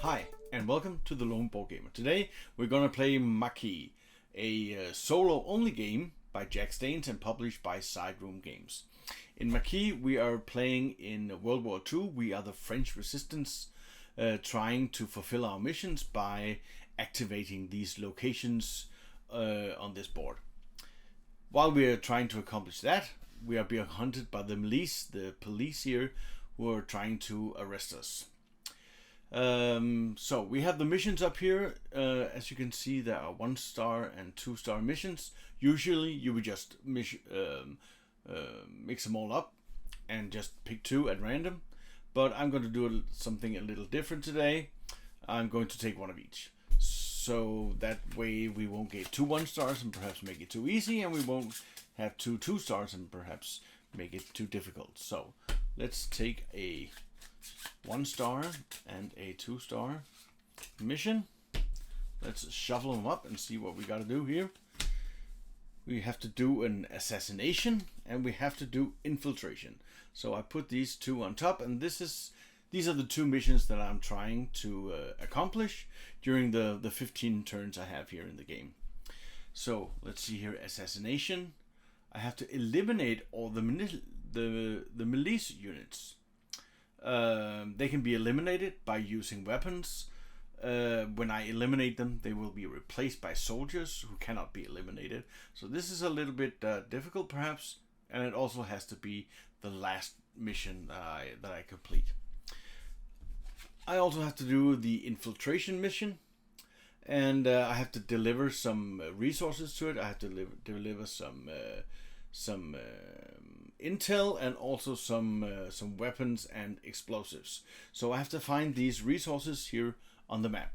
Hi, and welcome to the Lone Board Gamer. Today we're gonna play Maquis, a solo-only game by Jack Staines and published by Side Room Games. In Maquis, we are playing in World War II. We are the French resistance, trying to fulfill our missions by activating these locations on this board. While we are trying to accomplish that, we are being hunted by the Milice, the police here, who are trying to arrest us. So we have the missions up here. As you can see, there are 1-star and 2-star missions. Usually you would just mix them all up and just pick 2 at random, but I'm going to do something a little different today. I'm going to take one of each, so that way we won't get 2 1-stars and perhaps make it too easy, and we won't have 2 2-stars and perhaps make it too difficult. So let's take a 1-star and a 2-star mission. Let's shuffle them up and see what we got to do here. We have to do an assassination and we have to do infiltration. So I put these 2 on top, and these are the 2 missions that I'm trying to accomplish during the 15 turns I have here in the game. So let's see here. Assassination. I have to eliminate all the milice units. They can be eliminated by using weapons. When I eliminate them, they will be replaced by soldiers who cannot be eliminated. So this is a little bit difficult perhaps, and it also has to be the last mission that I complete. I also have to do the infiltration mission, and I have to deliver some resources to it. I have to deliver some intel and also some weapons and explosives. So I have to find these resources here on the map.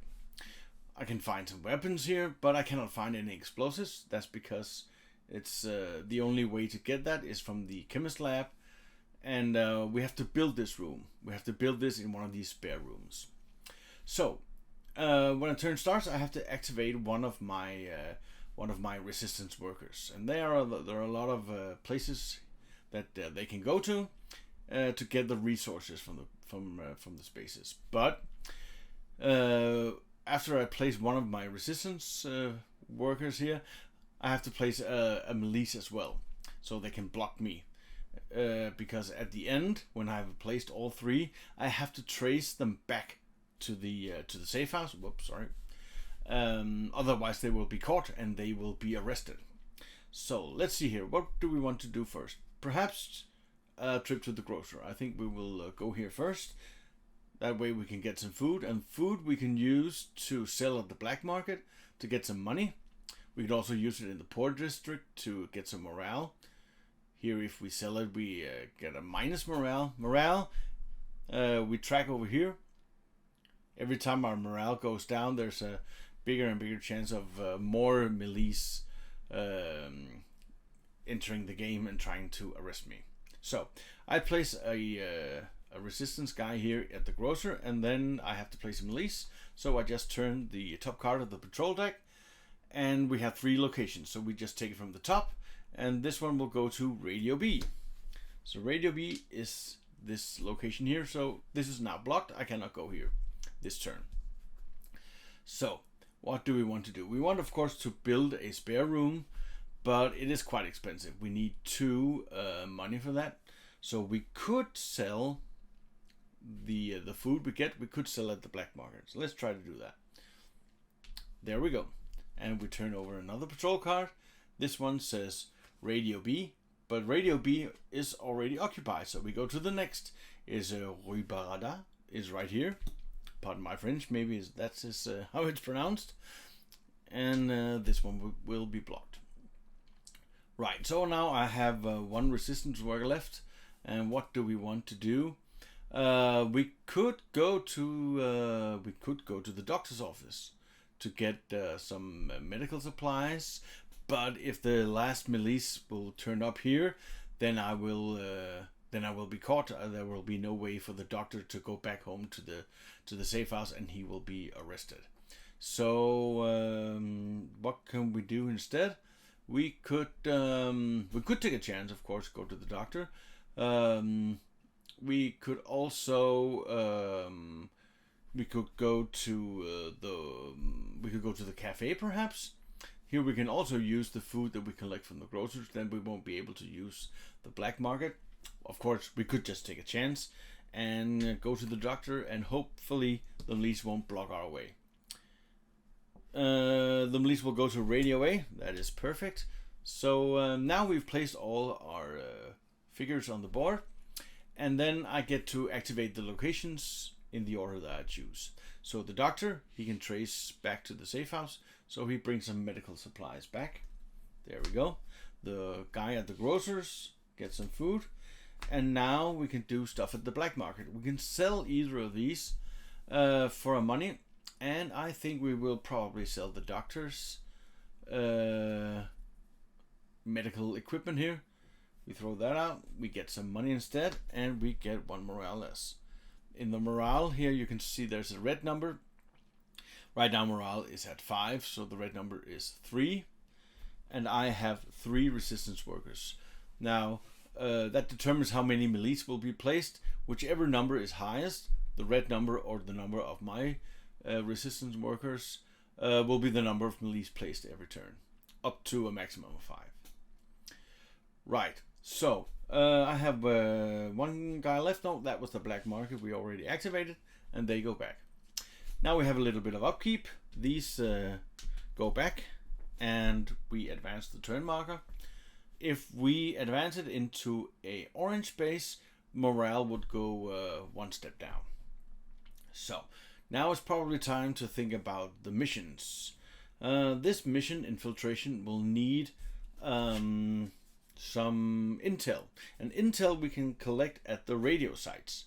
I can find some weapons here, but I cannot find any explosives. That's because it's the only way to get that is from the chemist lab, and we have to build this room. We have to build this in one of these spare rooms. So when a turn starts, I have to activate one of my resistance workers, and there are a lot of places that they can go to get the resources from the spaces. But after I place one of my resistance workers here, I have to place a milice as well, so they can block me. Because at the end, when I have placed all 3, I have to trace them back to the safe house. Whoops, sorry. Otherwise they will be caught and they will be arrested. So let's see here. What do we want to do first? Perhaps a trip to the grocer. I think we will go here first. That way we can get some food, and food we can use to sell at the black market to get some money. We could also use it in the poor district to get some morale. Here, if we sell it, we get a minus morale. Morale, we track over here. Every time our morale goes down, there's a bigger and bigger chance of more milice entering the game and trying to arrest me. So I place a resistance guy here at the grocer, and then I have to place a milice. So I just turn the top card of the patrol deck, and we have 3 locations. So we just take it from the top, and this one will go to Radio B. So Radio B is this location here. So this is now blocked. I cannot go here this turn. So what do we want to do? We want, of course, to build a spare room, but it is quite expensive. We need 2 money for that. So we could sell the food we get. We could sell at the black market. So let's try to do that. There we go. And we turn over another patrol card. This one says Radio B, but Radio B is already occupied. So we go to the next. Is Rue Barada is right here. Pardon my French, maybe that's how it's pronounced. And this one will be blocked. Right, so now I have 1 resistance worker left. And what do we want to do? We could go to the doctor's office to get some medical supplies. But if the last milice will turn up here, then I will be caught. There will be no way for the doctor to go back home to the safe house, and he will be arrested. So what can we do instead? We could take a chance, of course, go to the doctor. We could also We could go to the cafe perhaps. Here we can also use the food that we collect from the grocers. Then we won't be able to use the black market. Of course, we could just take a chance and go to the doctor, and hopefully the Milice won't block our way. The Milice will go to Radio A. That is perfect. So now we've placed all our figures on the board, and then I get to activate the locations in the order that I choose. So the doctor, he can trace back to the safe house, so he brings some medical supplies back. There we go. The guy at the grocers gets some food, and now we can do stuff at the black market. We can sell either of these for a money, and I think we will probably sell the doctor's medical equipment here. We throw that out, we get some money instead, and we get 1 morale less. In the morale here you can see there's a red number. Right now morale is at 5, so the red number is 3, and I have 3 resistance workers. Now that determines how many Milice will be placed. Whichever number is highest, the red number or the number of my resistance workers, will be the number of Milice placed every turn, up to a maximum of 5. Right, so I have 1 guy left. No, that was the black market we already activated, and they go back. Now we have a little bit of upkeep. These go back, and we advance the turn marker. If we advance it into a orange base, morale would go 1 step down. So now it's probably time to think about the missions. This mission, infiltration, will need some intel. And intel we can collect at the radio sites.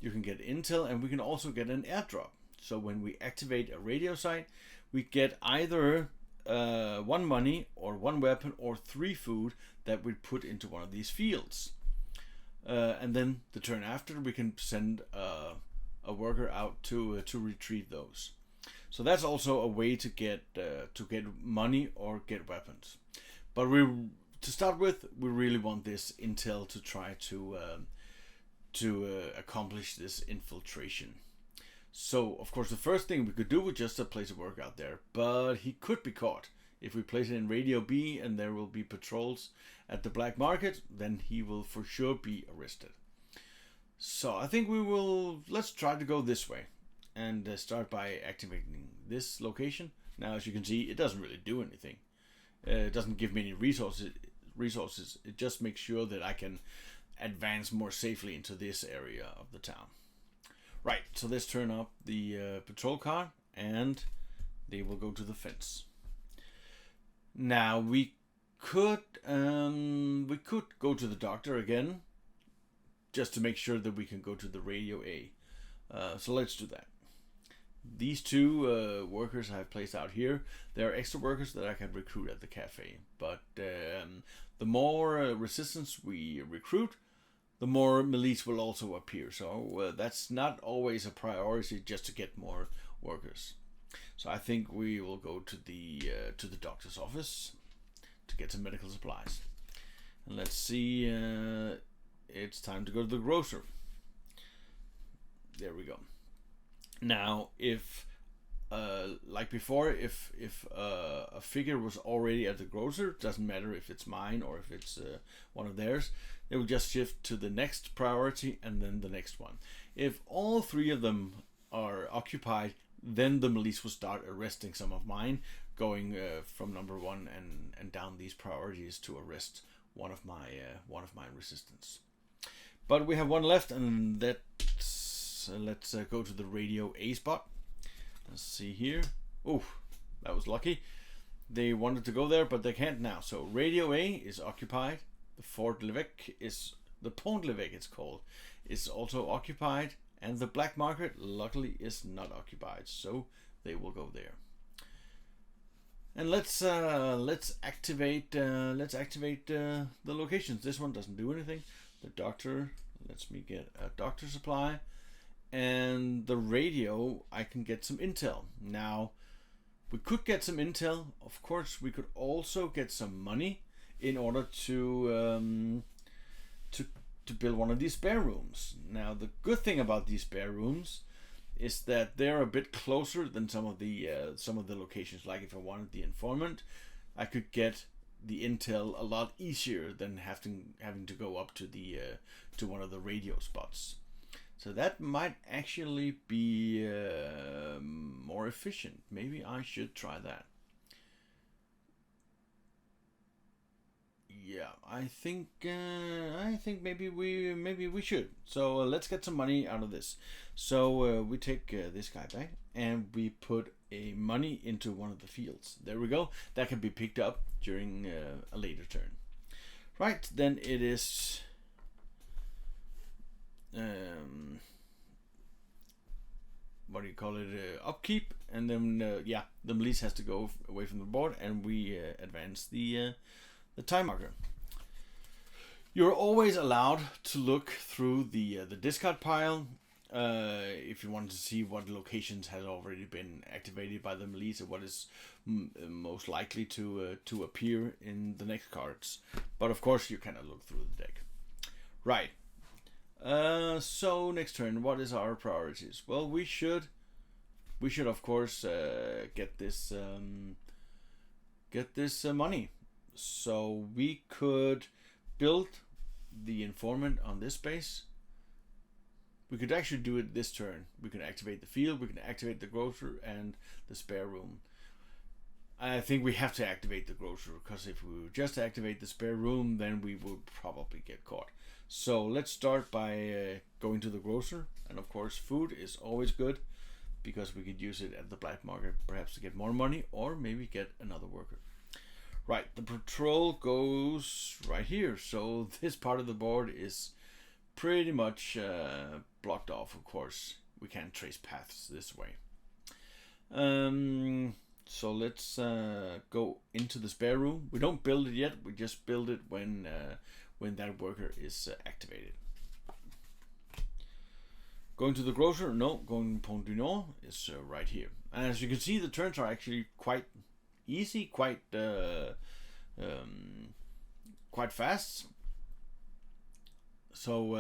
You can get intel, and we can also get an airdrop. So when we activate a radio site, we get either 1 money or 1 weapon or 3 food that we put into one of these fields. And then the turn after, we can send a worker out to retrieve those. So that's also a way to get money or get weapons. But to start with, we really want this intel to try to accomplish this infiltration. So, of course, the first thing we could do would just to place a worker out there, but he could be caught. If we place it in Radio B and there will be patrols at the black market, then he will for sure be arrested. So I think let's try to go this way and start by activating this location. Now, as you can see, it doesn't really do anything. It doesn't give me any resources. It just makes sure that I can advance more safely into this area of the town. Right, so let's turn up the patrol car, and they will go to the fence. Now we could go to the doctor again, just to make sure that we can go to the Radio A. So let's do that. These 2 workers I've placed out here, they're extra workers that I can recruit at the cafe. But the more resistance we recruit, the more Milice will also appear. So that's not always a priority, just to get more workers. So I think we will go to the doctor's office to get some medical supplies. And let's see, it's time to go to the grocer. There we go. Now, if like before, if a figure was already at the grocer, doesn't matter if it's mine or if it's one of theirs, they will just shift to the next priority and then the next one. If all 3 of them are occupied, then the Milice will start arresting some of mine, going from number 1 and down these priorities to arrest one of my resistance. But we have 1 left, and let's go to the Radio A spot. Let's see here. Oh, that was lucky. They wanted to go there, but they can't now. So Radio A is occupied. The Pont Levesque, it's called, is also occupied, and the black market, luckily, is not occupied. So they will go there. And let's activate the locations. This one doesn't do anything. The doctor lets me get a doctor supply. And the radio, I can get some intel. Now, we could get some intel. Of course, we could also get some money in order to build one of these spare rooms. Now, the good thing about these spare rooms is that they're a bit closer than some of the locations. Like if I wanted the informant, I could get the intel a lot easier than having to go up to to one of the radio spots. So that might actually be more efficient. Maybe I should try that. Yeah, I think maybe we should. So let's get some money out of this. So we take this guy back and we put a money into one of the fields. There we go. That can be picked up during a later turn. Right, then it is what do you call it? Upkeep, and then yeah, the Milice has to go away from the board, and we advance the time marker. You're always allowed to look through the discard pile if you want to see what locations has already been activated by the Milice, or what is most likely to appear in the next cards. But of course, you cannot look through the deck. Right. So next turn, what is our priorities? Well, we should of course get this money. So we could build the informant on this base. We could actually do it this turn. We can activate the field, we can activate the grocer and the spare room. I think we have to activate the grocer, because if we just activate the spare room, then we would probably get caught. So let's start by going to the grocer, and of course food is always good, because we could use it at the black market, perhaps to get more money, or maybe get another worker. Right, the patrol goes right here, so this part of the board is pretty much blocked off. Of course, we can't trace paths this way. So let's go into the spare room. We don't build it yet, we just build it when that worker is activated. Going to the grocer? No, going Pont du Nord is right here. And as you can see, the turns are actually quite easy, quite fast. So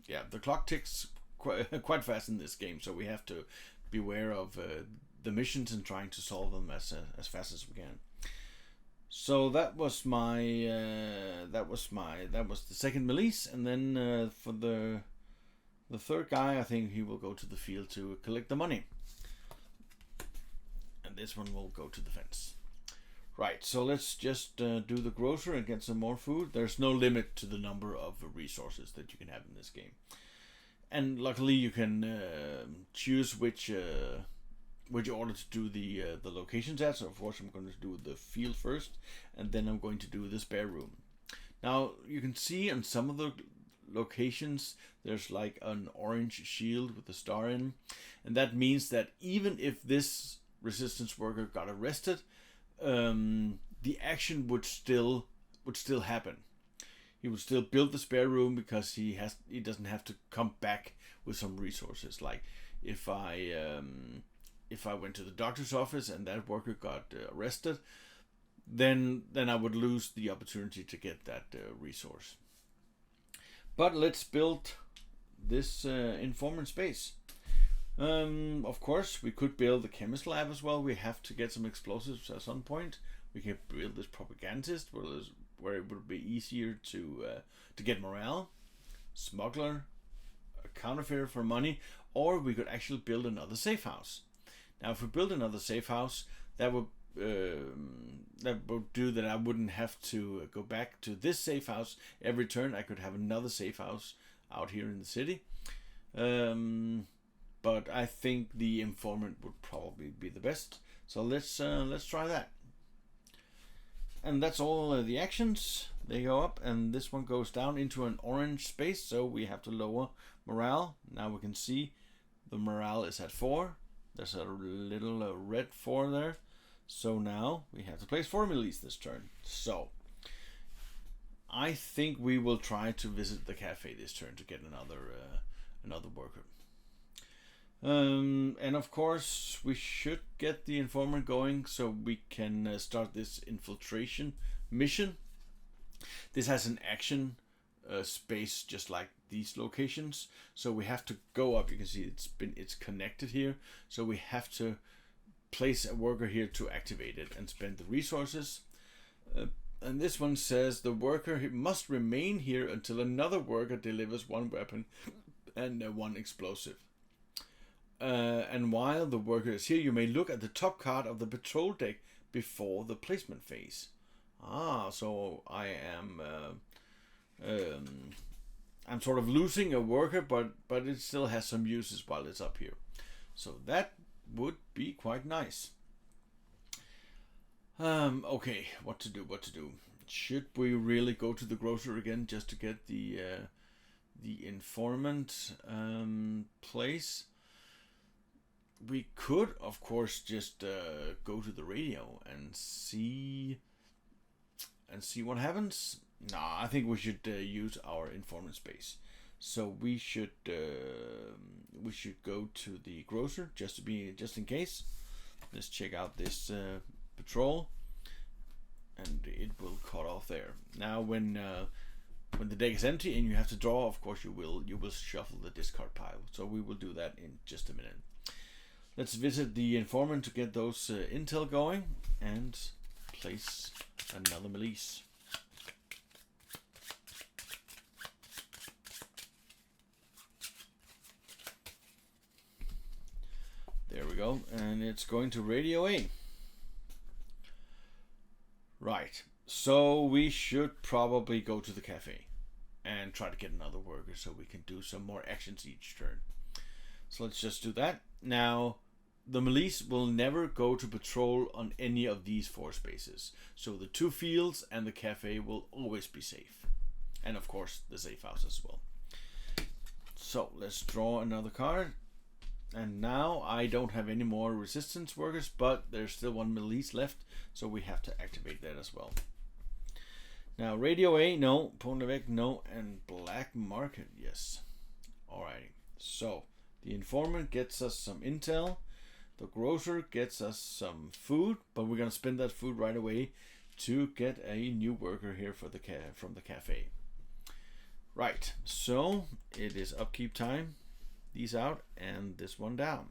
yeah, the clock ticks quite fast in this game, so we have to beware of the missions and trying to solve them as fast as we can. So that was the second Milice, and then for the third guy, I think he will go to the field to collect the money, and this one will go to the fence. Right, so let's just do the grocer and get some more food. There's no limit to the number of resources that you can have in this game, and luckily you can choose which order to do the locations at. So of course I'm going to do the field first, and then I'm going to do the spare room. Now you can see on some of the locations there's like an orange shield with a star in, and that means that even if this resistance worker got arrested, the action would still happen. He would still build the spare room, because he doesn't have to come back with some resources. Like if I went to the doctor's office and that worker got arrested, then I would lose the opportunity to get that resource. But let's build this informant space. Of course, we could build the chemist lab as well. We have to get some explosives at some point. We can build this propagandist, where it would be easier to get morale, smuggler, a counterfeiter for money, or we could actually build another safe house. Now, if we build another safe house, that would do that I wouldn't have to go back to this safe house every turn. I could have another safe house out here in the city. But I think the informant would probably be the best. So let's try that. And that's all the actions. They go up, and this one goes down into an orange space, so we have to lower morale. Now we can see the morale is at 4. There's a little red 4 there. So now we have to place 4 Milice this turn. So I think we will try to visit the cafe this turn to get another worker. And of course we should get the informant going, so we can start this infiltration mission. This has an action space just like these locations. So we have to go up. You can see it's connected here. So we have to place a worker here to activate it and spend the resources. And this one says the worker must remain here until another worker delivers one weapon and one explosive. And while the worker is here, you may look at the top card of the patrol deck before the placement phase. So I am I'm sort of losing a worker, but it still has some uses while it's up here. So that would be quite nice. Okay, what to do? Should we really go to the grocer again just to get the informant place? We could, of course, just go to the radio and see what happens. Nah, I think we should use our informant space. So we should go to the grocer just in case. Let's check out this patrol, and it will cut off there. Now, when the deck is empty and you have to draw, of course you will shuffle the discard pile. So we will do that in just a minute. Let's visit the informant to get those intel going and place another Milice. There we go, and it's going to Radio A. Right, so we should probably go to the cafe and try to get another worker so we can do some more actions each turn. So let's just do that. Now, the Milice will never go to patrol on any of these 4 spaces. So the 2 fields and the cafe will always be safe. And of course, the safe house as well. So let's draw another card. And now I don't have any more resistance workers, but there's still 1 Milice left, so we have to activate that as well. Now Radio A, no. Pondevec, no. And Black Market, yes. Alrighty. So the informant gets us some intel. The grocer gets us some food, but we're gonna spend that food right away to get a new worker here for from the cafe. Right. So it is upkeep time. These out and this one down.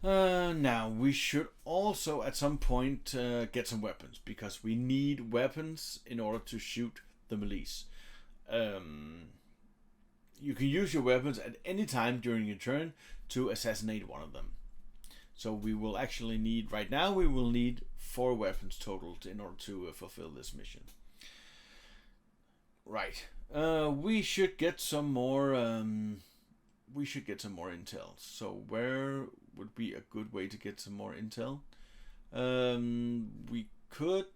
Now we should also at some point get some weapons, because we need weapons in order to shoot the Milice. You can use your weapons at any time during your turn to assassinate one of them. So we will actually need, right now we will need 4 weapons total in order to fulfill this mission. Right. We should get some more intel. So where would be a good way to get some more intel? We could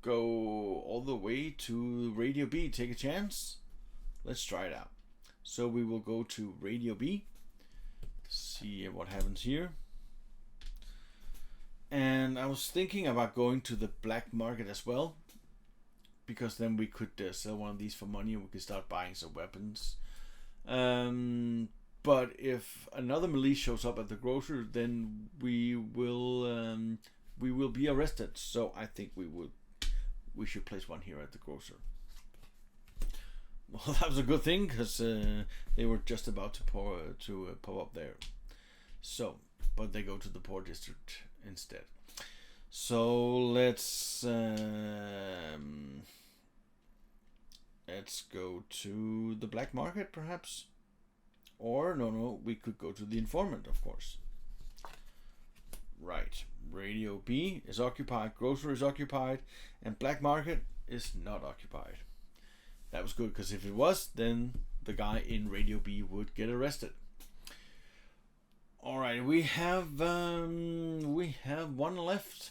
go all the way to Radio B, take a chance. Let's try it out. So we will go to Radio B, see what happens here. And I was thinking about going to the black market as well, because then we could sell one of these for money and we could start buying some weapons. But if another Milice shows up at the grocer, then we will be arrested. So I think we should place one here at the grocer. Well, that was a good thing, because they were just about to pop up there. So, but they go to the poor district instead. So let's go to the black market, perhaps. Or no, we could go to the informant, of course. Right. Radio B is occupied, grocer is occupied, and black market is not occupied. That was good, because if it was, then the guy in Radio B would get arrested. All right, we have one left,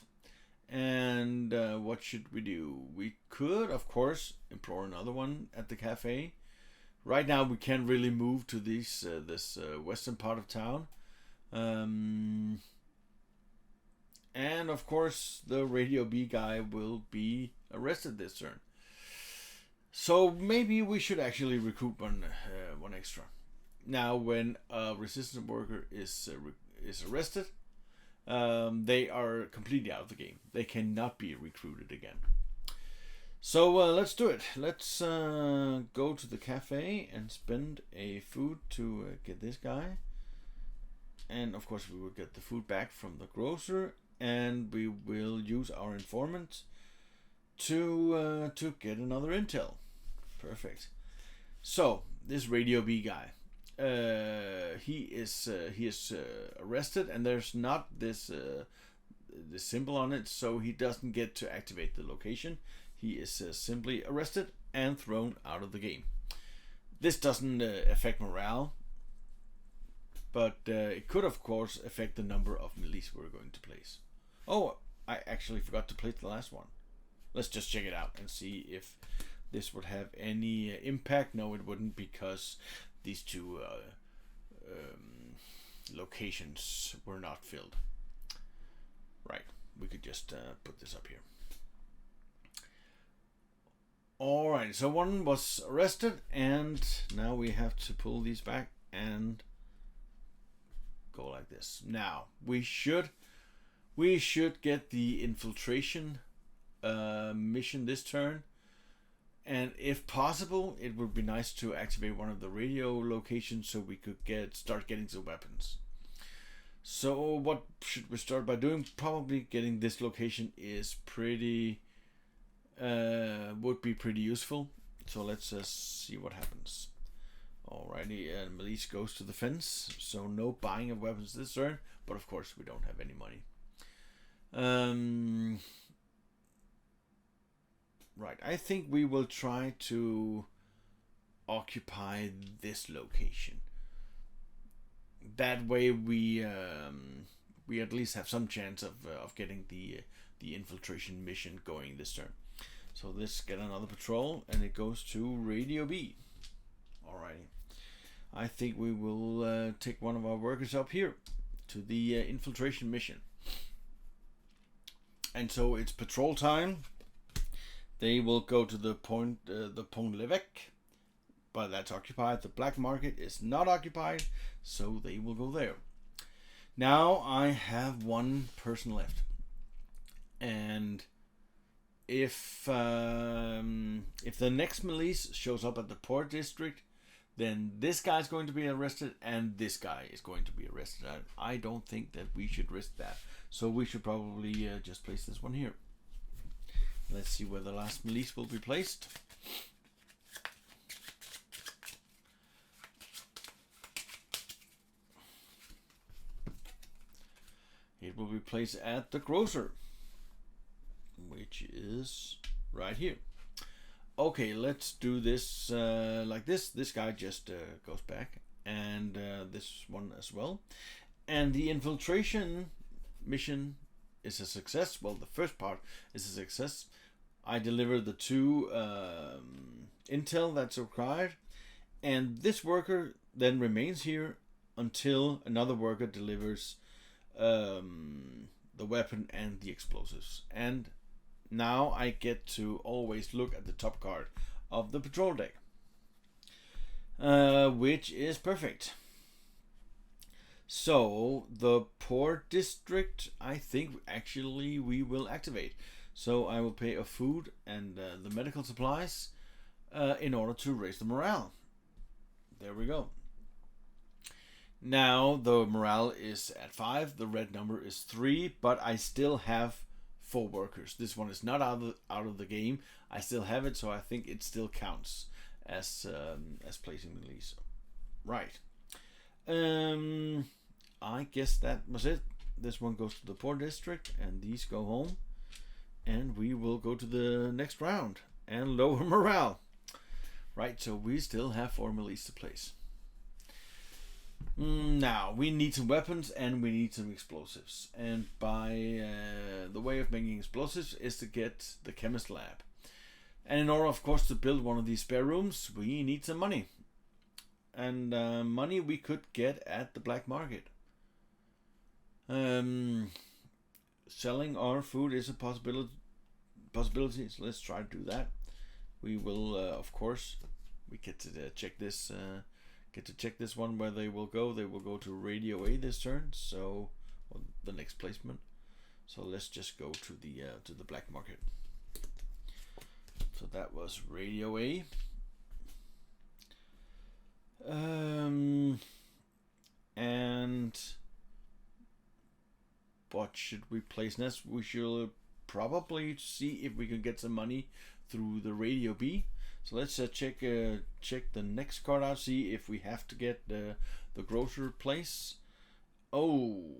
and what should we do? We could, of course, implore another one at the cafe. Right now, we can't really move to this western part of town, and of course, the Radio B guy will be arrested this turn. So maybe we should actually recruit one extra. Now, when a resistant worker is arrested, they are completely out of the game. They cannot be recruited again. So let's do it. Let's go to the cafe and spend a food to get this guy. And of course we will get the food back from the grocer, and we will use our informant to get another intel. Perfect. So this Radio B guy, he is arrested, and there's not this this symbol on it, so he doesn't get to activate the location. He is simply arrested and thrown out of the game. This doesn't affect morale, but it could of course affect the number of Milice we're going to place. Oh, I actually forgot to place the last one. Let's just check it out and see if this would have any impact. No, it wouldn't, because these two locations were not filled. Right, we could just put this up here. Alright, so one was arrested, and now we have to pull these back and go like this. Now, we should get the infiltration mission this turn, and if possible, it would be nice to activate one of the radio locations so we could start getting the weapons. So what should we start by doing? Probably getting this location is pretty would be pretty useful. So let's see what happens. Alrighty, Milice goes to the fence, so no buying of weapons this turn, but of course we don't have any money. Right, I think we will try to occupy this location. That way we at least have some chance of getting the infiltration mission going this turn. So let's get another patrol, and it goes to Radio B. Alrighty, I think we will take one of our workers up here to the infiltration mission. And so it's patrol time. They will go to the Pont l'Evêque, but that's occupied. The black market is not occupied, so they will go there. Now I have one person left, and if the next Milice shows up at the port district, then this guy is going to be arrested, and this guy is going to be arrested. I don't think that we should risk that, so we should probably just place this one here. Let's see where the last Milice will be placed. It will be placed at the grocer, which is right here. Okay, let's do this like this. This guy just goes back, and this one as well. And the infiltration mission is a success. Well, the first part is a success. I delivered the 2 intel that's required, and this worker then remains here until another worker delivers the weapon and the explosives. And now I get to always look at the top card of the patrol deck, which is perfect. So the port district, I think actually we will activate. So I will pay a food and the medical supplies in order to raise the morale. There we go. Now the morale is at 5. The red number is 3, but I still have 4 workers. This one is not out of the game. I still have it, so I think it still counts as placing the Milice. Right. I guess that was it. This one goes to the port district, and these go home. And we will go to the next round and lower morale. Right, so we still have 4 Milice to place. Now, we need some weapons and we need some explosives. And by the way of making explosives is to get the chemist lab. And in order, of course, to build one of these spare rooms, we need some money. And money we could get at the black market. Selling our food is a possibility, so let's try to do that. We will, of course, we get to check this. Get to check this one where they will go. They will go to Radio A this turn. So, well, the next placement. So let's just go to the black market. So that was Radio A. And what should we place next? We should probably see if we can get some money through the Radio B. So let's check the next card out, see if we have to get the grocer place. Oh,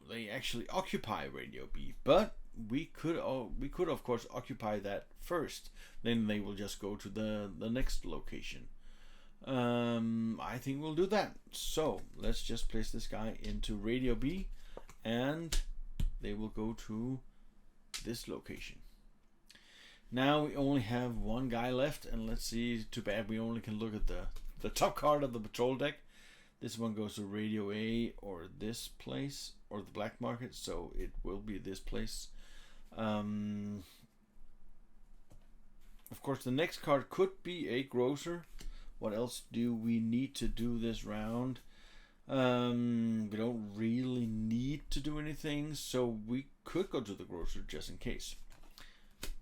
they actually occupy Radio B, but we could of course occupy that first. Then they will just go to the next location. I think we'll do that. So let's just place this guy into Radio B, and they will go to this location. Now we only have one guy left, and let's see. Too bad we only can look at the top card of the patrol deck. This one goes to Radio A or this place or the black market, so it will be this place. Of course, the next card could be a grocer. What else do we need to do this round? We don't really need to do anything, so we could go to the grocer just in case.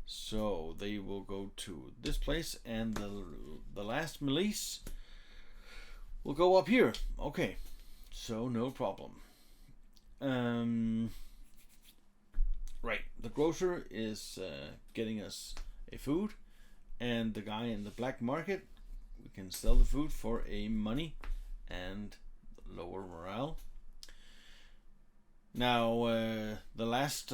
So they will go to this place, and the last Milice will go up here. Okay, so no problem. Right, the grocer is getting us a food, and the guy in the black market, we can sell the food for a money and lower morale. Now the last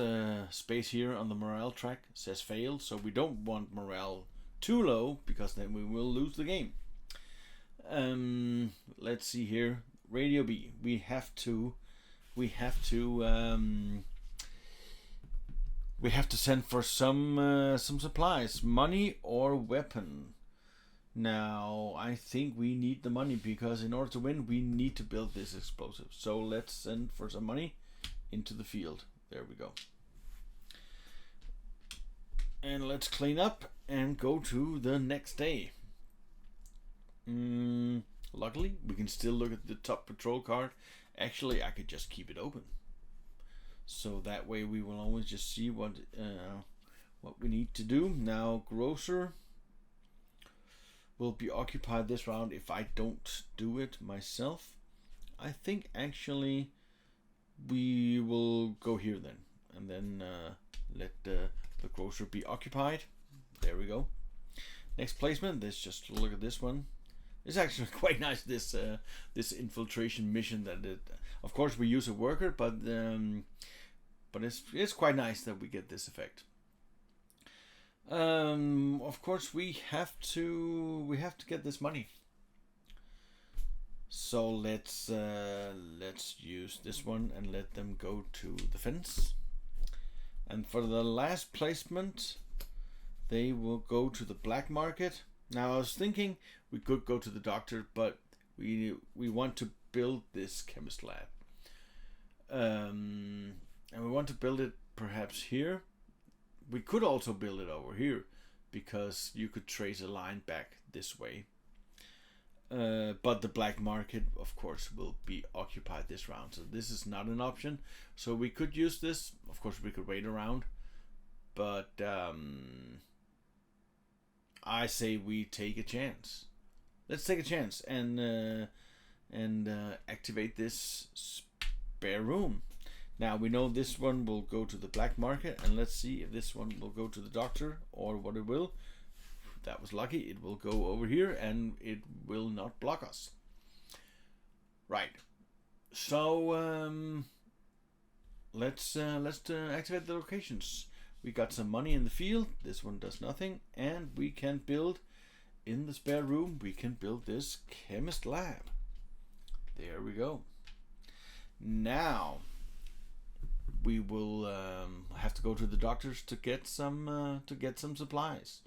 space here on the morale track says failed, so we don't want morale too low because then we will lose the game. Let's see here. Radio B. We have to send for some supplies, money or weapon. Now I think we need the money because in order to win we need to build this explosive. So let's send for some money into the field. There we go. And let's clean up and go to the next day. Luckily, we can still look at the top patrol card. Actually, I could just keep it open. So that way we will always just see what we need to do. Now, grocer will be occupied this round if I don't do it myself. I think actually we will go here then, and then let the grocer be occupied. There we go. Next placement. Let's just look at this one. It's actually quite nice, this infiltration mission. That it, of course, we use a worker, but it's quite nice that we get this effect. Of course, we have to get this money. So let's use this one and let them go to the fence. And for the last placement, they will go to the black market. Now I was thinking we could go to the doctor, but we want to build this chemist lab. And we want to build it perhaps here. We could also build it over here because you could trace a line back this way. But the black market, of course, will be occupied this round. So this is not an option. So we could use this. Of course, we could wait around. But I say we take a chance. Let's take a chance and activate this spare room. Now we know this one will go to the black market, and let's see if this one will go to the doctor or what it will. That was lucky. It will go over here and it will not block us. Right. So let's activate the locations. We got some money in the field. This one does nothing, and we can build in the spare room. We can build this chemist lab. There we go. Now we will have to go to the doctors to get some supplies.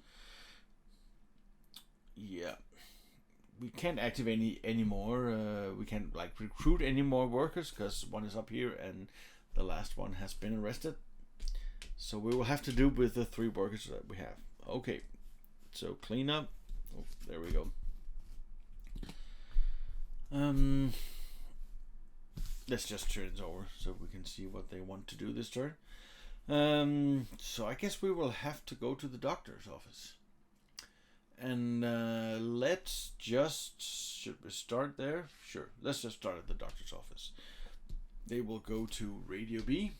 Yeah, we can't activate any more. We can't like recruit any more workers because one is up here and the last one has been arrested. So we will have to do with the 3 workers that we have. Okay, so clean up. Oh, there we go. Let's just turn it over so we can see what they want to do this turn. So I guess we will have to go to the doctor's office. And let's just, should we start there? Sure, let's just start at the doctor's office. They will go to Radio B.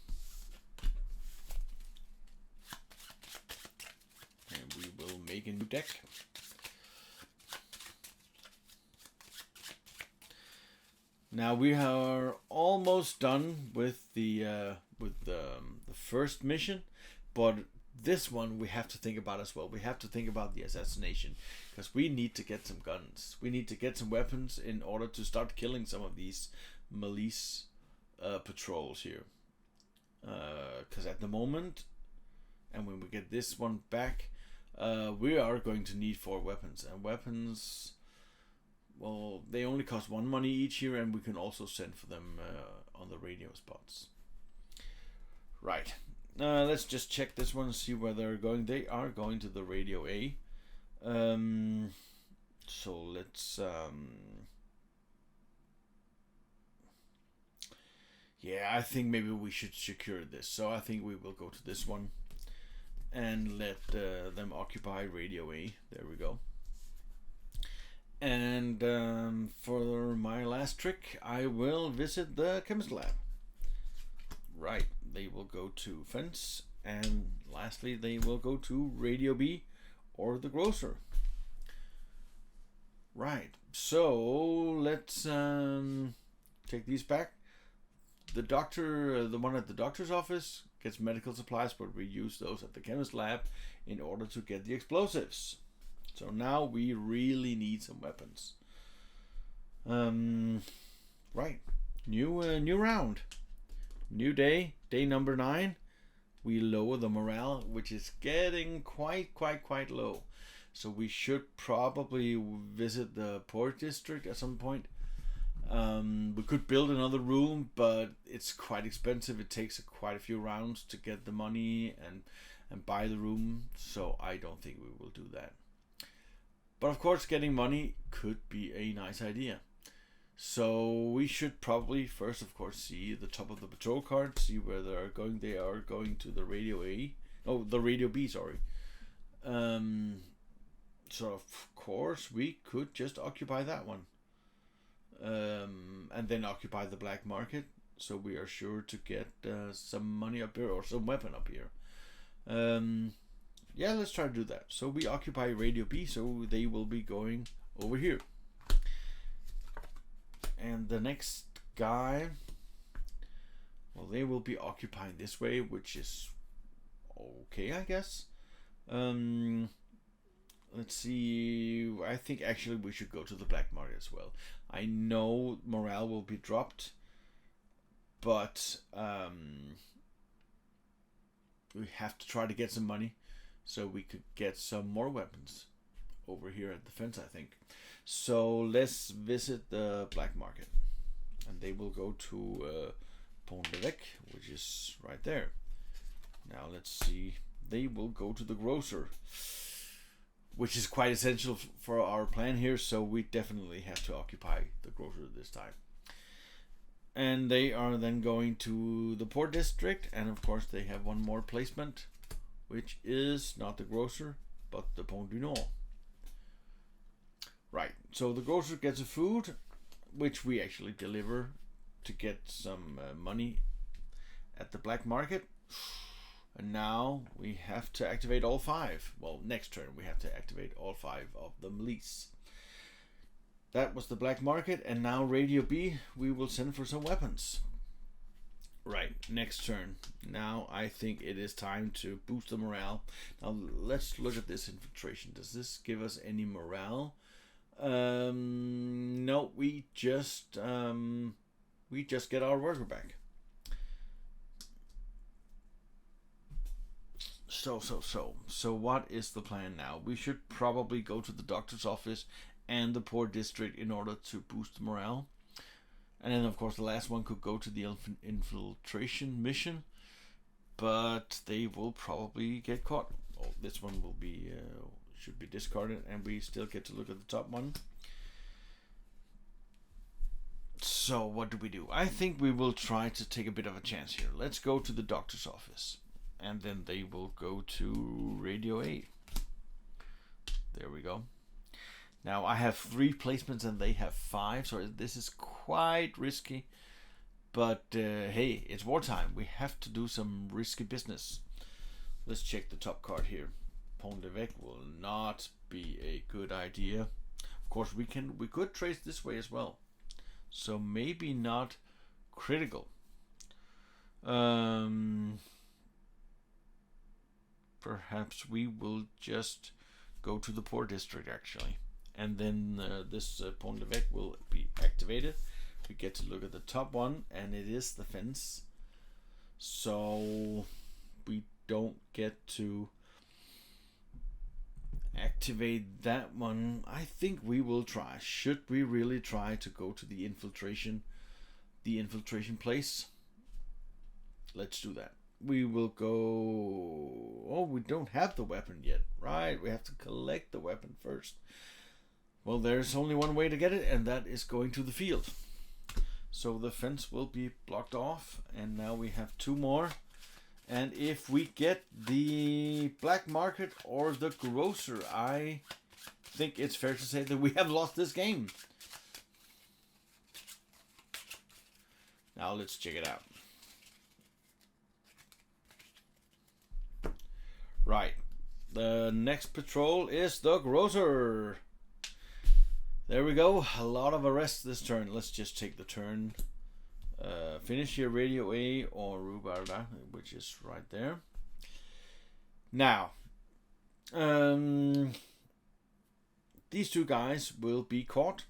And we will make a new deck. Now we are almost done with the first mission, but this one we have to think about as well. We have to think about the assassination, because we need to get some guns. We need to get some weapons in order to start killing some of these Milice patrols here. Because at the moment, and when we get this one back, we are going to need 4 weapons. And weapons, well, they only cost 1 money each here, and we can also send for them on the radio spots. Right. Let's just check this one and see where they're going. They are going to the Radio A. So let's... yeah, I think maybe we should secure this. So I think we will go to this one and let them occupy Radio A. There we go. And for my last trick, I will visit the chemist lab. Right, they will go to fence, and lastly they will go to Radio B or the grocer. Right, so let's take these back. The doctor, the one at the doctor's office, gets medical supplies, but we use those at the chemist lab in order to get the explosives. So now we really need some weapons. Right, new round. New day, day number 9. We lower the morale, which is getting quite low. So we should probably visit the port district at some point. We could build another room, but it's quite expensive. It takes quite a few rounds to get the money and buy the room. So I don't think we will do that. But of course, getting money could be a nice idea. So we should probably first, of course, see the top of the patrol card, see where they are going. They are going to the Radio A. Oh, the Radio B, sorry. So of course we could just occupy that one. And then occupy the black market. So we are sure to get some money up here, or some weapon up here. Yeah, let's try to do that. So we occupy Radio B, so they will be going over here. And the next guy, well, they will be occupying this way, which is okay, I guess. Let's see. I think actually we should go to the black market as well. I know morale will be dropped, but we have to try to get some money so we could get some more weapons over here at the fence, I think. So let's visit the black market, and they will go to Pont l'Evêque, which is right there. Now let's see. They will go to the grocer, which is quite essential for our plan here. So we definitely have to occupy the grocer this time. And they are then going to the port district, and of course they have one more placement, which is not the grocer but the Pont du Nord. Right, so the grocer gets a food, which we actually deliver to get some money at the black market. And now we have to activate all 5. Well, next turn we have to activate all 5 of the Milice. That was the black market, and now Radio B, we will send for some weapons. Right, next turn. Now I think it is time to boost the morale. Now let's look at this infiltration. Does this give us any morale? No, we just get our worker back. So what is the plan now? We should probably go to the doctor's office and the port district in order to boost morale. And then of course the last one could go to the infiltration mission, but they will probably get caught. Oh, this one will be should be discarded, and we still get to look at the top one. So what do we do? I think we will try to take a bit of a chance here. Let's go to the doctor's office, and then they will go to Radio A. There we go. Now I have 3 placements and they have 5, so this is quite risky. But hey, it's wartime. We have to do some risky business. Let's check the top card here. Pont d'Evêque will not be a good idea. Of course, we could trace this way as well. So maybe not critical. Perhaps we will just go to the port district actually. And then this Pont d'Evêque will be activated. We get to look at the top one, and it is the fence. So we don't get to activate that one. I think we will try. Should we really try to go to the infiltration place? Let's do that. We will go. Oh, we don't have the weapon yet, right? We have to collect the weapon first. Well, there's only one way to get it, and that is going to the field. So the fence will be blocked off, and now we have 2 more. And if we get the black market or the grocer, I think it's fair to say that we have lost this game. Now let's check it out. Right. The next patrol is the grocer. There we go. A lot of arrests this turn. Let's just take the turn. Finish here, Radio A or Rubarda, which is right there. Now, these 2 guys will be caught.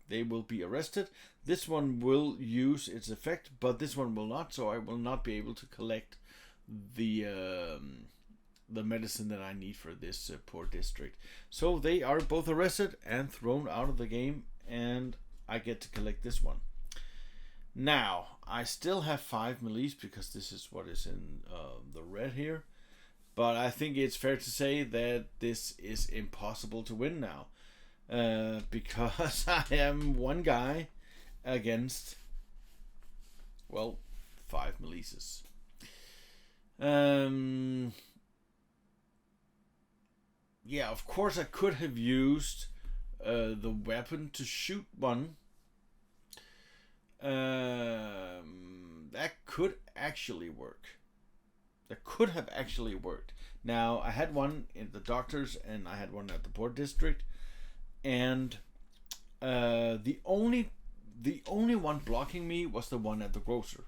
They will be arrested. This one will use its effect, but this one will not. So I will not be able to collect the medicine that I need for this poor district. So they are both arrested and thrown out of the game, and I get to collect this one. Now, I still have 5 Milice because this is what is in the red here. But I think it's fair to say that this is impossible to win now. Because I am 1 guy against, well, 5 Milices. Yeah, of course I could have used the weapon to shoot one. That could actually work. That could have actually worked. Now, I had one in the doctors and I had one at the port district. And the only one blocking me was the one at the grocer.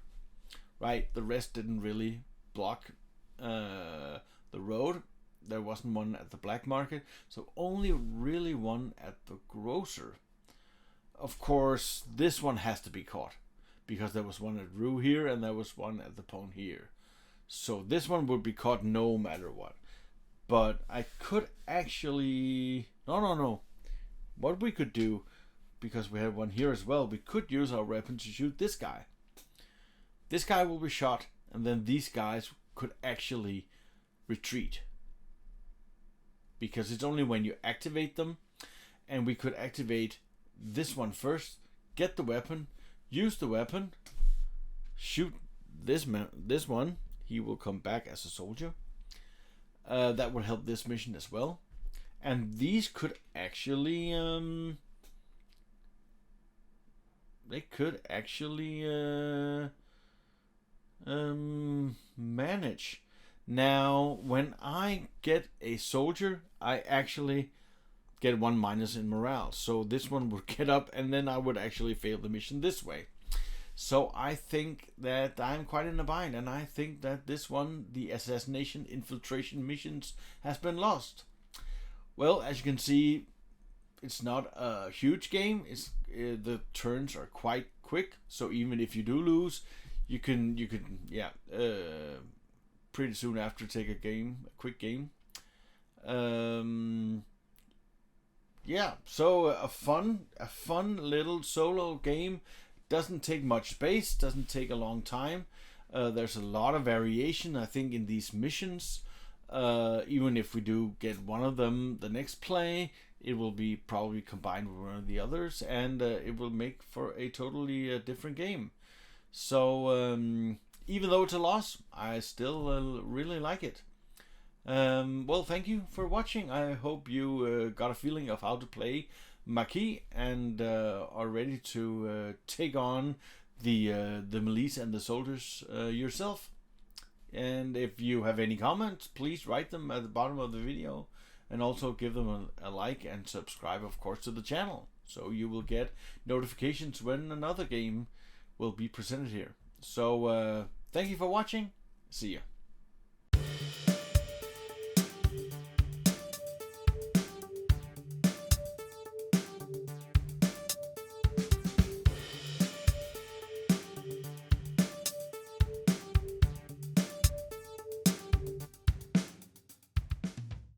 Right? The rest didn't really block the road. There wasn't one at the black market, so only really one at the grocer. Of course, this one has to be caught because there was one at Rue here and there was one at the Pone here. So this one would be caught no matter what. But I could actually... No. What we could do, because we have one here as well, we could use our weapon to shoot this guy. This guy will be shot, and then these guys could actually retreat. Because it's only when you activate them, and we could activate this one first, get the weapon, use the weapon, shoot this one. He will come back as a soldier. That will help this mission as well. And these could actually manage. Now, when I get a soldier, I actually get 1 minus in morale. So this one would get up, and then I would actually fail the mission this way. So I think that I'm quite in a bind, and I think that this one, the assassination infiltration missions, has been lost. Well, as you can see, it's not a huge game. The turns are quite quick, so even if you do lose, you can pretty soon after take a quick game. So a fun little solo game. Doesn't take much space, doesn't take a long time. There's a lot of variation, I think, in these missions. Even if we do get one of them the next play, it will be probably combined with one of the others, and it will make for a totally different game. So even though it's a loss, I still really like it. Well, thank you for watching. I hope you got a feeling of how to play Maquis and are ready to take on the milice and the soldiers yourself. And if you have any comments, please write them at the bottom of the video, and also give them a like and subscribe, of course, to the channel, so you will get notifications when another game will be presented here. So thank you for watching. See ya.